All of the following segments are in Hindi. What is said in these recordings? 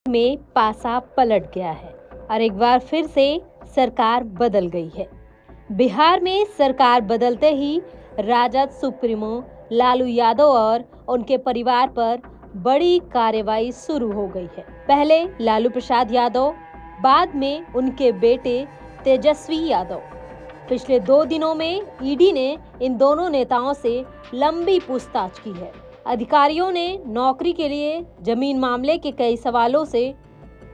में पासा पलट गया है और एक बार फिर से सरकार बदल गई है। बिहार में सरकार बदलते ही राजद सुप्रीमो लालू यादव और उनके परिवार पर बड़ी कार्रवाई शुरू हो गई है। पहले लालू प्रसाद यादव, बाद में उनके बेटे तेजस्वी यादव। पिछले 2 दिनों में ईडी ने इन दोनों नेताओं से लंबी पूछताछ की है। अधिकारियों ने नौकरी के लिए जमीन मामले के कई सवालों से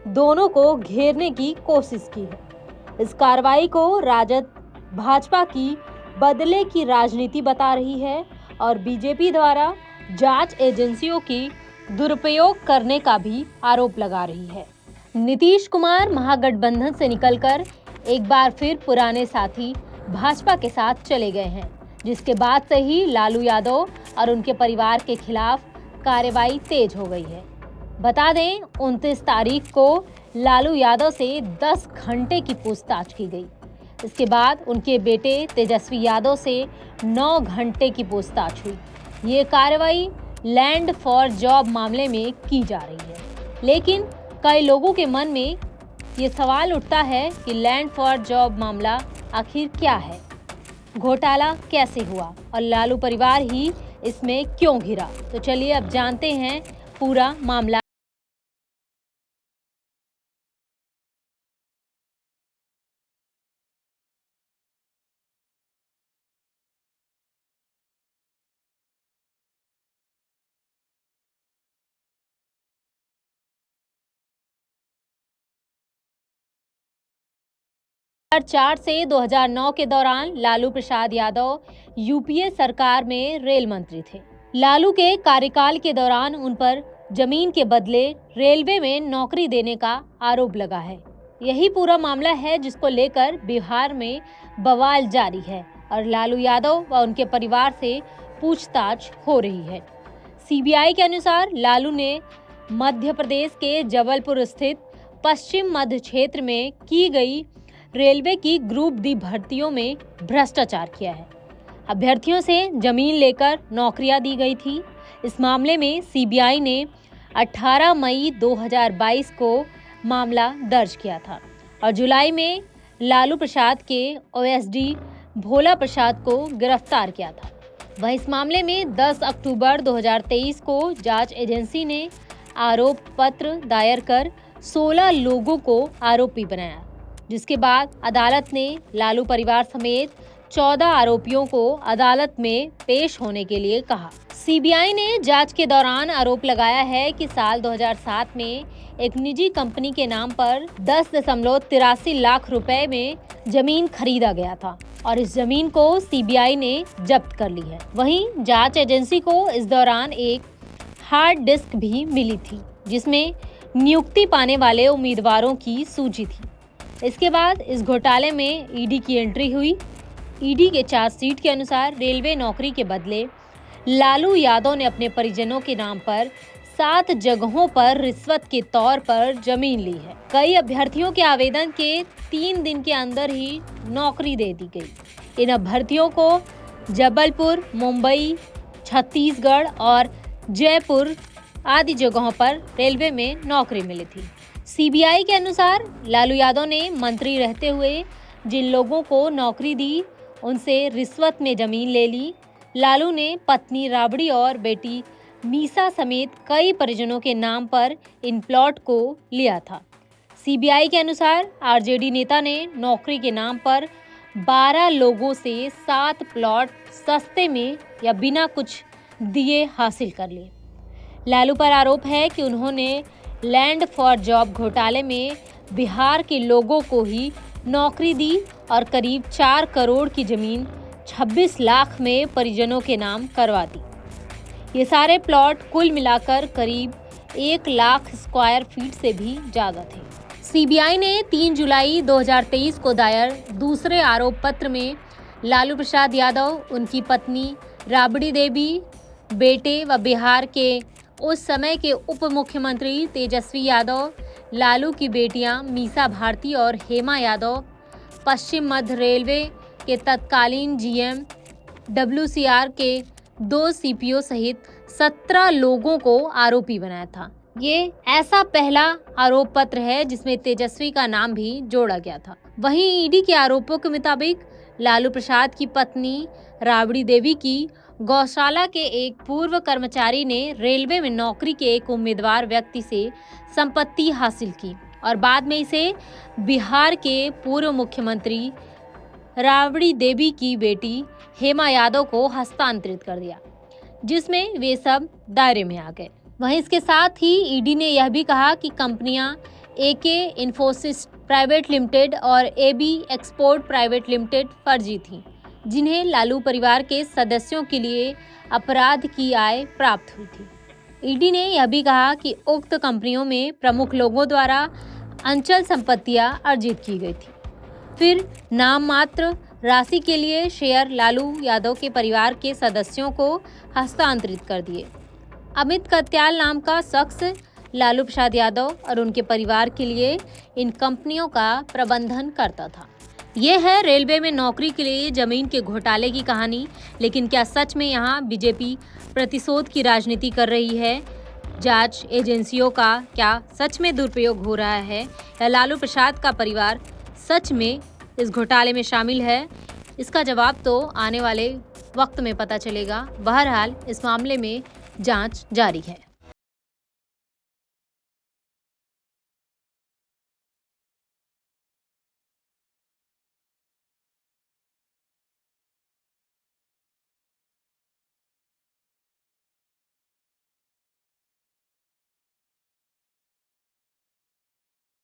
दोनों को घेरने की कोशिश की है। इस कार्रवाई को राजद भाजपा की बदले की राजनीति बता रही है और बीजेपी द्वारा जांच एजेंसियों की दुरुपयोग करने का भी आरोप लगा रही है। नीतीश कुमार महागठबंधन से निकलकर एक बार फिर पुराने साथी भाजपा के साथ चले गए हैं, जिसके बाद से ही लालू यादव और उनके परिवार के खिलाफ कार्रवाई तेज हो गई है। बता दें, 29 तारीख को लालू यादव से 10 घंटे की पूछताछ की गई। इसके बाद उनके बेटे तेजस्वी यादव से 9 घंटे की पूछताछ हुई। ये कार्रवाई लैंड फॉर जॉब मामले में की जा रही है, लेकिन कई लोगों के मन में ये सवाल उठता है कि लैंड फॉर जॉब मामला आखिर क्या है, घोटाला कैसे हुआ और लालू परिवार ही इसमें क्यों घिरा। तो चलिए अब जानते हैं पूरा मामला। 2004 से 2009 के दौरान लालू प्रसाद यादव यूपीए सरकार में रेल मंत्री थे। लालू के कार्यकाल के दौरान उन पर जमीन के बदले रेलवे में नौकरी देने का आरोप लगा है। यही पूरा मामला है जिसको लेकर बिहार में बवाल जारी है और लालू यादव व उनके परिवार से पूछताछ हो रही है। सीबीआई के अनुसार लालू ने मध्य प्रदेश के जबलपुर स्थित पश्चिम मध्य क्षेत्र में की गई रेलवे की ग्रुप डी भर्तियों में भ्रष्टाचार किया है। अभ्यर्थियों से जमीन लेकर नौकरियां दी गई थी। इस मामले में सीबीआई ने 18 मई 2022 को मामला दर्ज किया था और जुलाई में लालू प्रसाद के ओएसडी भोला प्रसाद को गिरफ्तार किया था। वह इस मामले में 10 अक्टूबर 2023 को जांच एजेंसी ने आरोप पत्र दायर कर 16 लोगों को आरोपी बनाया, जिसके बाद अदालत ने लालू परिवार समेत 14 आरोपियों को अदालत में पेश होने के लिए कहा। सीबीआई ने जांच के दौरान आरोप लगाया है कि साल 2007 में एक निजी कंपनी के नाम पर 10.83 लाख रुपए में जमीन खरीदा गया था और इस जमीन को सीबीआई ने जब्त कर ली है। वहीं जांच एजेंसी को इस दौरान एक हार्ड डिस्क भी मिली थी, जिसमें नियुक्ति पाने वाले उम्मीदवारों की सूची थी। इसके बाद इस घोटाले में ईडी की एंट्री हुई। ईडी के चार्जशीट के अनुसार रेलवे नौकरी के बदले लालू यादव ने अपने परिजनों के नाम पर 7 जगहों पर रिश्वत के तौर पर जमीन ली है। कई अभ्यर्थियों के आवेदन के 3 दिन के अंदर ही नौकरी दे दी गई। इन अभ्यर्थियों को जबलपुर, मुंबई, छत्तीसगढ़ और जयपुर आदि जगहों पर रेलवे में नौकरी मिली थी। सीबीआई के अनुसार लालू यादव ने मंत्री रहते हुए जिन लोगों को नौकरी दी, उनसे रिश्वत में जमीन ले ली। लालू ने पत्नी राबड़ी और बेटी मीसा समेत कई परिजनों के नाम पर इन प्लॉट को लिया था। सीबीआई के अनुसार आरजेडी नेता ने नौकरी के नाम पर 12 लोगों से 7 प्लॉट सस्ते में या बिना कुछ दिए हासिल कर लिए। लालू पर आरोप है कि उन्होंने लैंड फॉर जॉब घोटाले में बिहार के लोगों को ही नौकरी दी और करीब 4 करोड़ की जमीन 26 लाख में परिजनों के नाम करवा दी। ये सारे प्लॉट कुल मिलाकर करीब 1 लाख स्क्वायर फीट से भी ज़्यादा थे। सीबीआई ने 3 जुलाई 2023 को दायर दूसरे आरोप पत्र में लालू प्रसाद यादव, उनकी पत्नी राबड़ी देवी, बेटे व बिहार के उस समय के उप मुख्यमंत्री तेजस्वी यादव, लालू की बेटियां मीसा भारती और हेमा यादव, पश्चिम मध्य रेलवे के तत्कालीन जीएम, डब्ल्यूसीआर के 2 सीपीओ सहित 17 लोगों को आरोपी बनाया था। ये ऐसा पहला आरोप पत्र है जिसमें तेजस्वी का नाम भी जोड़ा गया था। वहीं ईडी के आरोपों के मुताबिक लालू प्रसाद की पत्नी राबड़ी देवी की गौशाला के एक पूर्व कर्मचारी ने रेलवे में नौकरी के एक उम्मीदवार व्यक्ति से संपत्ति हासिल की और बाद में इसे बिहार के पूर्व मुख्यमंत्री राबड़ी देवी की बेटी हेमा यादव को हस्तांतरित कर दिया, जिसमें वे सब दायरे में आ गए। वहीं इसके साथ ही ईडी ने यह भी कहा कि कंपनियां एके इन्फोसिस प्राइवेट लिमिटेड और एबी एक्सपोर्ट प्राइवेट लिमिटेड फर्जी थीं, जिन्हें लालू परिवार के सदस्यों के लिए अपराध की आय प्राप्त हुई थी। ईडी ने यह भी कहा कि उक्त कंपनियों में प्रमुख लोगों द्वारा अंचल संपत्तियां अर्जित की गई थी, फिर नाम मात्र राशि के लिए शेयर लालू यादव के परिवार के सदस्यों को हस्तांतरित कर दिए। अमित कत्याल नाम का शख्स लालू प्रसाद यादव और उनके परिवार के लिए इन कंपनियों का प्रबंधन करता था। ये है रेलवे में नौकरी के लिए जमीन के घोटाले की कहानी। लेकिन क्या सच में यहाँ बीजेपी प्रतिशोध की राजनीति कर रही है? जांच एजेंसियों का क्या सच में दुरुपयोग हो रहा है या लालू प्रसाद का परिवार सच में इस घोटाले में शामिल है? इसका जवाब तो आने वाले वक्त में पता चलेगा। बहरहाल इस मामले में जांच जारी है।